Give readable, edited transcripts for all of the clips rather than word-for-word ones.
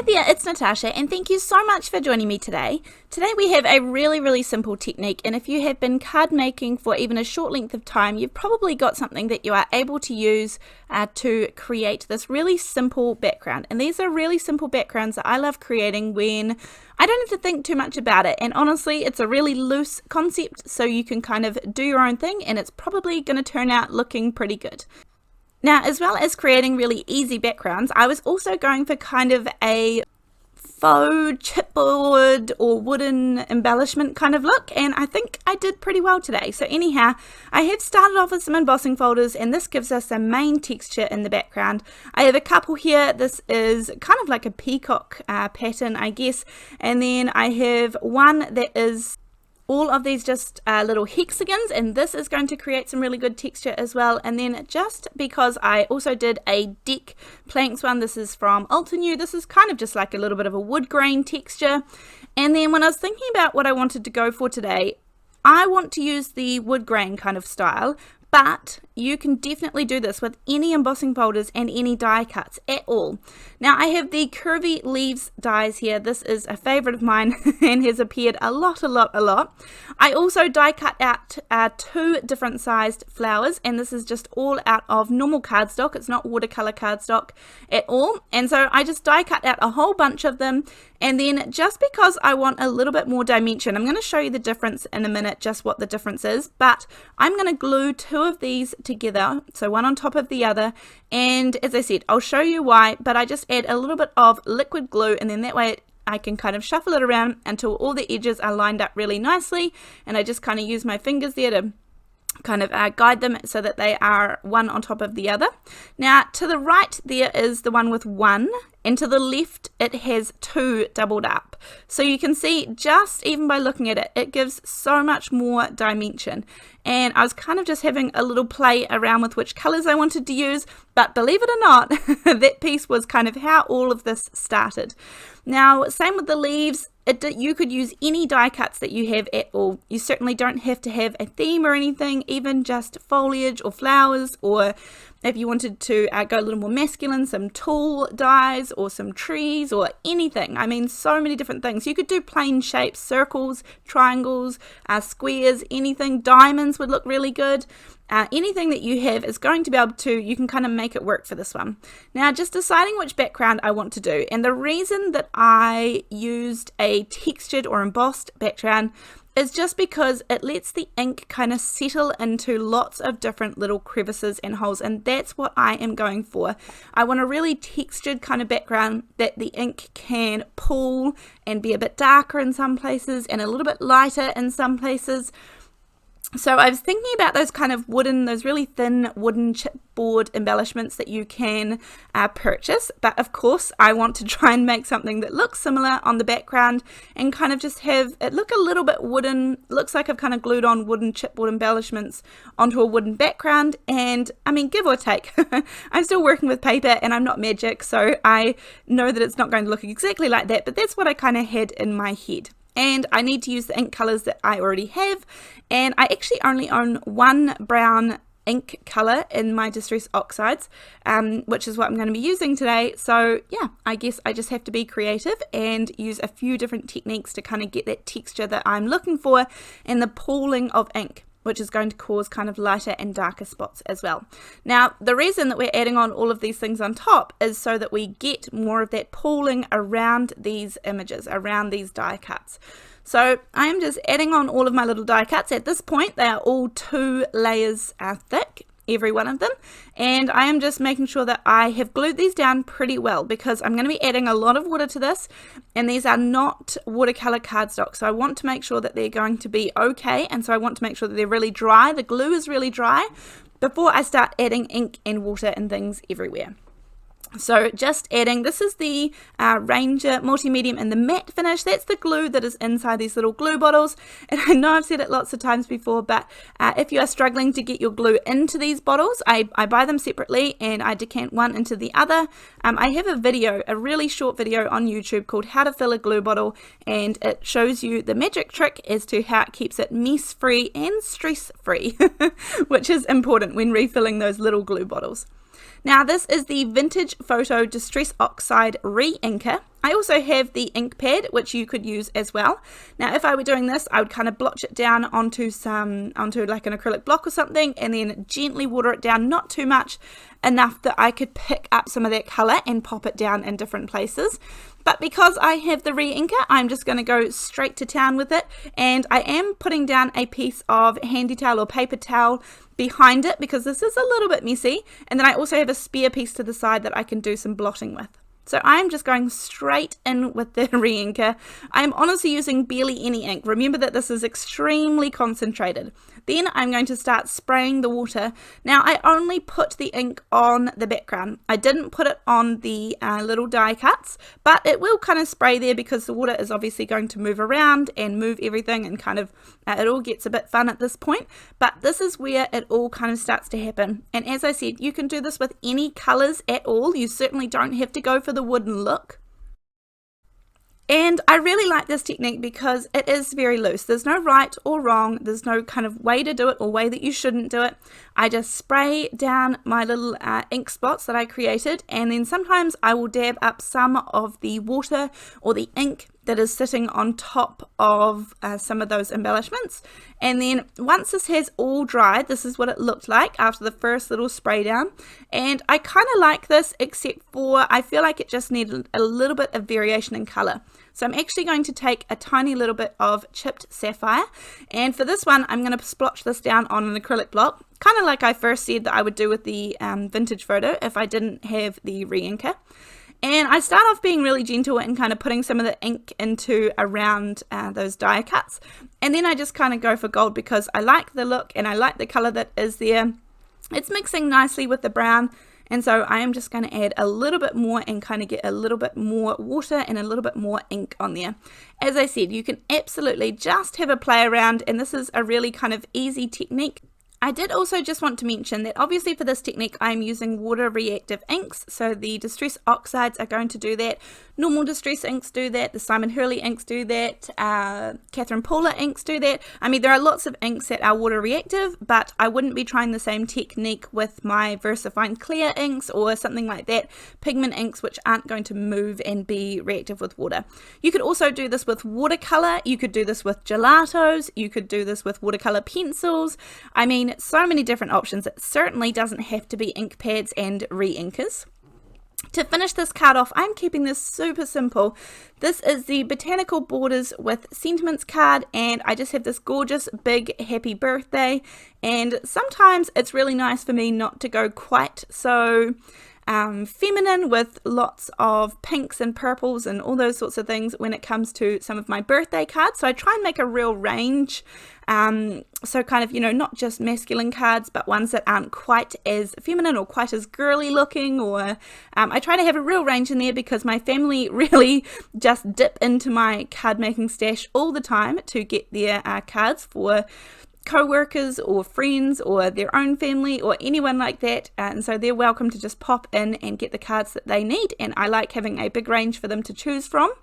there, it's Natasha, and thank you so much for joining me today. Today we have a really simple technique, and if you have been card making for even a short length of time, you've probably got something that you are able to use to create this really simple background. And these are really simple backgrounds that I love creating when I don't have to think too much about it. And honestly, it's a really loose concept, so you can kind of do your own thing, and it's probably going to turn out looking pretty good. Now, as well as creating really easy backgrounds, I was also going for kind of a faux chipboard or wooden embellishment kind of look, and I think I did pretty well today. So anyhow, I have started off with some embossing folders, and this gives us a main texture in the background. I have a couple here. This is kind of like a peacock pattern, I guess, and then I have one that is all of these just little hexagons, and this is going to create some really good texture as well. And then just because I also did a deck planks one, this is from Altenew, this is kind of just like a little bit of a wood grain texture. And then when I was thinking about what I wanted to go for today, I want to use the wood grain kind of style, but you can definitely do this with any embossing folders and any die cuts at all. Now I have the Curvy leaves dies here. This is a favorite of mine and has appeared a lot. I also die cut out two different sized flowers, and this is just all out of normal cardstock. It's not watercolor cardstock at all, and so I just die cut out a whole bunch of them. And then just because I want a little bit more dimension, I'm going to show you the difference in a minute, just what the difference is, but I'm going to glue two of these together, so one on top of the other, and as I said, I'll show you why, but I just add a little bit of liquid glue, and then that way I can kind of shuffle it around until all the edges are lined up really nicely, and I just kind of use my fingers there to kind of guide them so that they are one on top of the other. Now to the right there is the one with one, and to the left it has two doubled up. So you can see just even by looking at it, it gives so much more dimension. And I was kind of just having a little play around with which colors I wanted to use, but believe it or not, that piece was kind of how all of this started. Now, same with the leaves. You could use any die cuts that you have at all. You certainly don't have to have a theme or anything, even just foliage or flowers, or if you wanted to go a little more masculine, some tall dies or some trees or anything. I mean, so many different things. You could do plain shapes, circles, triangles, squares, anything. Diamonds would look really good. Anything that you have is going to be able to, you can kind of make it work for this one. Now, just deciding which background I want to do, and the reason that I used a textured or embossed background is just because it lets the ink kind of settle into lots of different little crevices and holes, and that's what I am going for. I want a really textured kind of background that the ink can pull and be a bit darker in some places and a little bit lighter in some places. So I was thinking about those kind of wooden, those really thin wooden chipboard embellishments that you can purchase. But of course, I want to try and make something that looks similar on the background and kind of just have it look a little bit wooden. Looks like I've kind of glued on wooden chipboard embellishments onto a wooden background. And I mean, give or take, I'm still working with paper and I'm not magic, so I know that it's not going to look exactly like that, but that's what I kind of had in my head. And I need to use the ink colors that I already have, and I actually only own one brown ink color in my Distress Oxides, which is what I'm going to be using today. So yeah, I guess I just have to be creative and use a few different techniques to kind of get that texture that I'm looking for and the pooling of ink, which is going to cause kind of lighter and darker spots as well. Now, the reason that we're adding on all of these things on top is so that we get more of that pooling around these images, around these die cuts. So I'm just adding on all of my little die cuts. At this point, they are all 2 layers thick, every one of them, and I am just making sure that I have glued these down pretty well, because I'm going to be adding a lot of water to this, and these are not watercolor cardstock, so I want to make sure that they're going to be okay, and so I want to make sure that they're really dry, the glue is really dry, before I start adding ink and water and things everywhere. So just adding, this is the Ranger Multi-Medium in the matte finish. That's the glue that is inside these little glue bottles. And I know I've said it lots of times before, but if you are struggling to get your glue into these bottles, I buy them separately and I decant one into the other. I have a video, a really short video on YouTube called How to Fill a Glue Bottle, and it shows you the magic trick as to how it keeps it mess-free and stress-free, which is important when refilling those little glue bottles. Now this is the Vintage Photo Distress Oxide Reinker. I also have the ink pad, which you could use as well. Now if I were doing this, I would kind of blotch it down onto like an acrylic block or something, and then gently water it down, not too much, enough that I could pick up some of that colour and pop it down in different places. But because I have the reinker, I'm just going to go straight to town with it, and I am putting down a piece of handy towel or paper towel behind it because this is a little bit messy, and then I also have a spare piece to the side that I can do some blotting with. So I'm just going straight in with the reinker. I'm honestly using barely any ink. Remember that this is extremely concentrated. Then I'm going to start spraying the water. Now I only put the ink on the background. I didn't put it on the little die cuts, but it will kind of spray there because the water is obviously going to move around and move everything, and kind of it all gets a bit fun at this point. But this is where it all kind of starts to happen. And as I said, you can do this with any colours at all. You certainly don't have to go for the wooden look. And I really like this technique because it is very loose. There's no right or wrong. There's no kind of way to do it or way that you shouldn't do it. I just spray down my little ink spots that I created, and then sometimes I will dab up some of the water or the ink that is sitting on top of some of those embellishments. And then once this has all dried, this is what it looked like after the first little spray down. And I kind of like this, except for I feel like it just needed a little bit of variation in color. So I'm actually going to take a tiny little bit of chipped sapphire, and for this one I'm going to splotch this down on an acrylic block, kind of like I first said that I would do with the vintage photo if I didn't have the reinker. And I start off being really gentle and kind of putting some of the ink into around those die cuts, and then I just kind of go for gold because I like the look and I like the color that is there. It's mixing nicely with the brown, and so I am just going to add a little bit more and kind of get a little bit more water and a little bit more ink on there. As I said, you can absolutely just have a play around, and this is a really kind of easy technique. I did also just want to mention that obviously for this technique I'm using water reactive inks, so the Distress Oxides are going to do that, normal Distress inks do that, the Simon Hurley inks do that, Catherine Paula inks do that. I mean, there are lots of inks that are water reactive, but I wouldn't be trying the same technique with my VersaFine Clear inks or something like that, pigment inks which aren't going to move and be reactive with water. You could also do this with watercolor, you could do this with gelatos, you could do this with watercolor pencils. I mean, so many different options. It certainly doesn't have to be ink pads and re-inkers. To finish this card off, I'm keeping this super simple. This is the Botanical Borders with Sentiments card, and I just have this gorgeous big happy birthday, and sometimes it's really nice for me not to go quite so feminine with lots of pinks and purples and all those sorts of things when it comes to some of my birthday cards. So I try and make a real range, so kind of, you know, not just masculine cards, but ones that aren't quite as feminine or quite as girly looking, or I try to have a real range in there because my family really just dip into my card making stash all the time to get their cards for co-workers or friends or their own family or anyone like that, and so they're welcome to just pop in and get the cards that they need, and I like having a big range for them to choose from.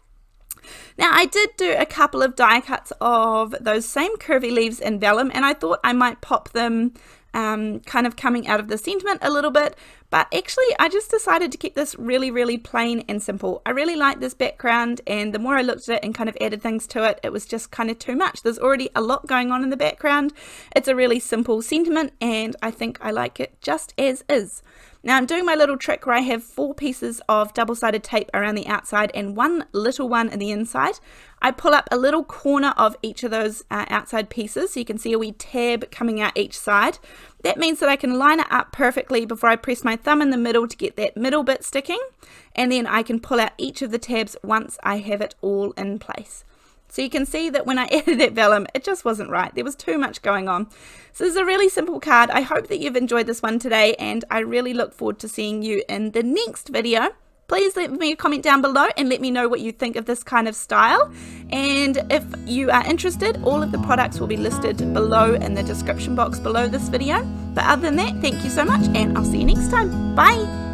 Now I did do a couple of die cuts of those same curvy leaves in vellum, and I thought I might pop them kind of coming out of the sentiment a little bit, but actually I just decided to keep this really plain and simple. I really like this background, and the more I looked at it and kind of added things to it, it was just kind of too much. There's already a lot going on in the background. It's a really simple sentiment, and I think I like it just as is. Now I'm doing my little trick where I have 4 pieces of double-sided tape around the outside and one little one in the inside. I pull up a little corner of each of those outside pieces, so you can see a wee tab coming out each side. That means that I can line it up perfectly before I press my thumb in the middle to get that middle bit sticking, and then I can pull out each of the tabs once I have it all in place. So you can see that when I added that vellum, it just wasn't right. There was too much going on. So this is a really simple card. I hope that you've enjoyed this one today, and I really look forward to seeing you in the next video. Please leave me a comment down below and let me know what you think of this kind of style. And if you are interested, all of the products will be listed below in the description box below this video. But other than that, thank you so much, and I'll see you next time. Bye!